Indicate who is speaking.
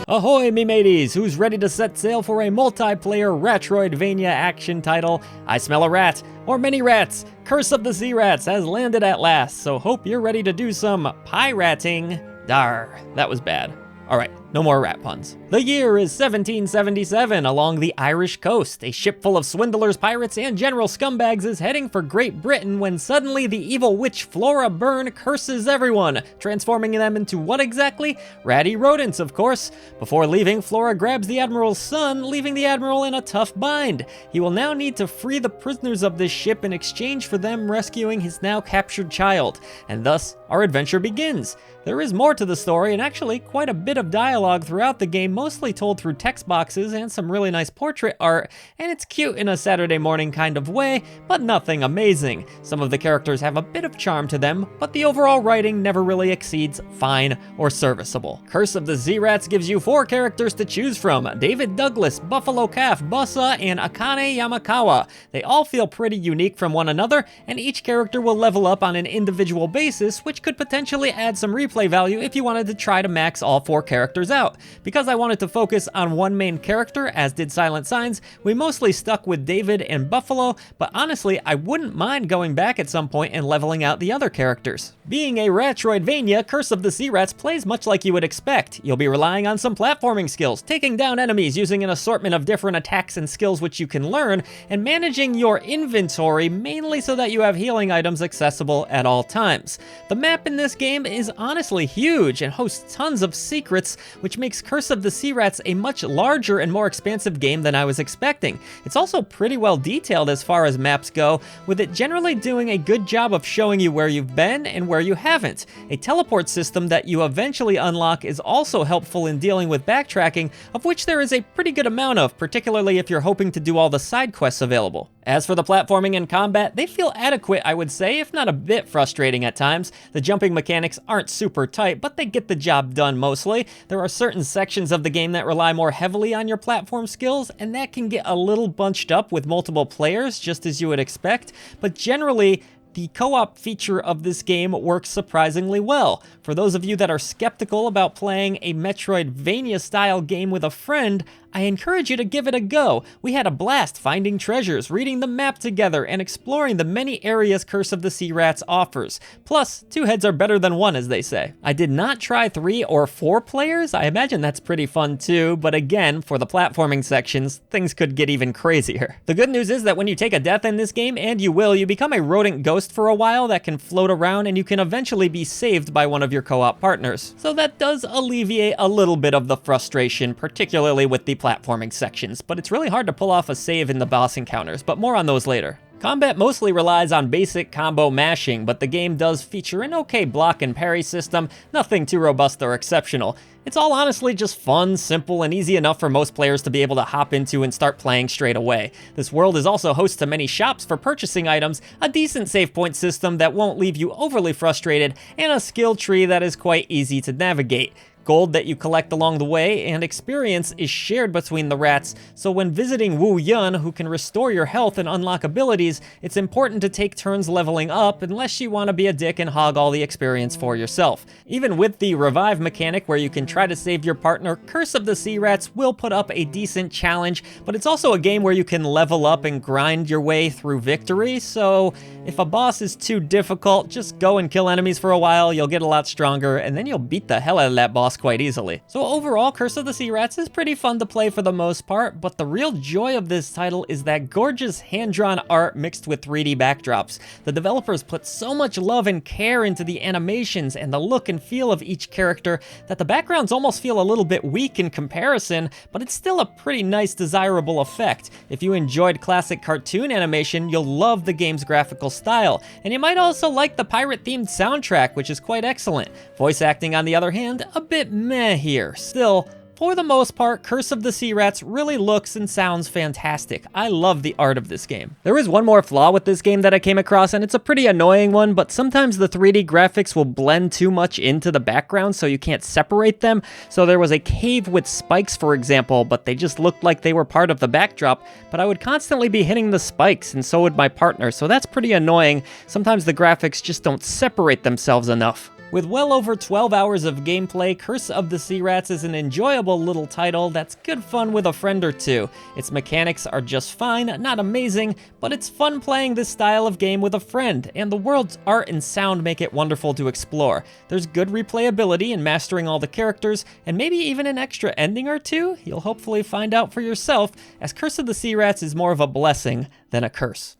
Speaker 1: Ahoy, me mateys! Who's ready to set sail for a multiplayer Metroidvania action title? I smell a rat, or many rats. Curse of the Sea Rats has landed at last, so hope you're ready to do some pirating. Dar, that was bad. Alright, no more rat puns. The year is 1777. Along the Irish coast, a ship full of swindlers, pirates, and general scumbags is heading for Great Britain when suddenly the evil witch Flora Byrne curses everyone, transforming them into what exactly? Ratty rodents, of course. Before leaving, Flora grabs the Admiral's son, leaving the Admiral in a tough bind. He will now need to free the prisoners of this ship in exchange for them rescuing his now captured child, and thus our adventure begins. There is more to the story, and actually quite a bit of dialogue throughout the game, mostly told through text boxes and some really nice portrait art, and it's cute in a Saturday morning kind of way, but nothing amazing. Some of the characters have a bit of charm to them, but the overall writing never really exceeds fine or serviceable. Curse of the Sea Rats gives you 4 characters to choose from: David Douglas, Buffalo Calf, Bussa, and Akane Yamakawa. They all feel pretty unique from one another, and each character will level up on an individual basis, which could potentially add some replay value if you wanted to try to max all 4 characters out. Because I wanted to focus on one main character, as did Silent Signs, we mostly stuck with David and Buffalo, but honestly, I wouldn't mind going back at some point and leveling out the other characters. Being a Metroidvania, Curse of the Sea Rats plays much like you would expect. You'll be relying on some platforming skills, taking down enemies using an assortment of different attacks and skills which you can learn, and managing your inventory mainly so that you have healing items accessible at all times. The map in this game is honestly huge and hosts tons of secrets, which makes Curse of the Sea Rats a much larger and more expansive game than I was expecting. It's also pretty well detailed as far as maps go, with it generally doing a good job of showing you where you've been and where you haven't. A teleport system that you eventually unlock is also helpful in dealing with backtracking, of which there is a pretty good amount of, particularly if you're hoping to do all the side quests available. As for the platforming and combat, they feel adequate, I would say, if not a bit frustrating at times. The jumping mechanics aren't super tight, but they get the job done mostly. There are certain sections of the game that rely more heavily on your platform skills, and that can get a little bunched up with multiple players, just as you would expect, but generally, the co-op feature of this game works surprisingly well. For those of you that are skeptical about playing a Metroidvania-style game with a friend, I encourage you to give it a go. We had a blast finding treasures, reading the map together, and exploring the many areas Curse of the Sea Rats offers. Plus, 2 heads are better than 1, as they say. I did not try 3 or 4 players. I imagine that's pretty fun too, but again, for the platforming sections, things could get even crazier. The good news is that when you take a death in this game, and you will, you become a rodent ghost for a while that can float around, and you can eventually be saved by one of your co-op partners. So that does alleviate a little bit of the frustration, particularly with the platforming sections, but it's really hard to pull off a save in the boss encounters, but more on those later. Combat mostly relies on basic combo mashing, but the game does feature an okay block and parry system, nothing too robust or exceptional. It's all honestly just fun, simple, and easy enough for most players to be able to hop into and start playing straight away. This world is also host to many shops for purchasing items, a decent save point system that won't leave you overly frustrated, and a skill tree that is quite easy to navigate. Gold that you collect along the way and experience is shared between the rats, so when visiting Wu Yun, who can restore your health and unlock abilities, it's important to take turns leveling up unless you want to be a dick and hog all the experience for yourself. Even with the revive mechanic where you can try to save your partner, Curse of the Sea Rats will put up a decent challenge, but it's also a game where you can level up and grind your way through victory, so if a boss is too difficult, just go and kill enemies for a while, you'll get a lot stronger, and then you'll beat the hell out of that boss quite easily. So overall, Curse of the Sea Rats is pretty fun to play for the most part, but the real joy of this title is that gorgeous hand-drawn art mixed with 3D backdrops. The developers put so much love and care into the animations and the look and feel of each character that the backgrounds almost feel a little bit weak in comparison, but it's still a pretty nice, desirable effect. If you enjoyed classic cartoon animation, you'll love the game's graphical style, and you might also like the pirate-themed soundtrack, which is quite excellent. Voice acting, on the other hand, a bit meh here. Still, for the most part, Curse of the Sea Rats really looks and sounds fantastic. I love the art of this game. There is one more flaw with this game that I came across, and it's a pretty annoying one, but sometimes the 3D graphics will blend too much into the background so you can't separate them. So there was a cave with spikes, for example, but they just looked like they were part of the backdrop, but I would constantly be hitting the spikes, and so would my partner, so that's pretty annoying. Sometimes the graphics just don't separate themselves enough. With well over 12 hours of gameplay, Curse of the Sea Rats is an enjoyable little title that's good fun with a friend or two. Its mechanics are just fine, not amazing, but it's fun playing this style of game with a friend, and the world's art and sound make it wonderful to explore. There's good replayability in mastering all the characters, and maybe even an extra ending or two? You'll hopefully find out for yourself, as Curse of the Sea Rats is more of a blessing than a curse.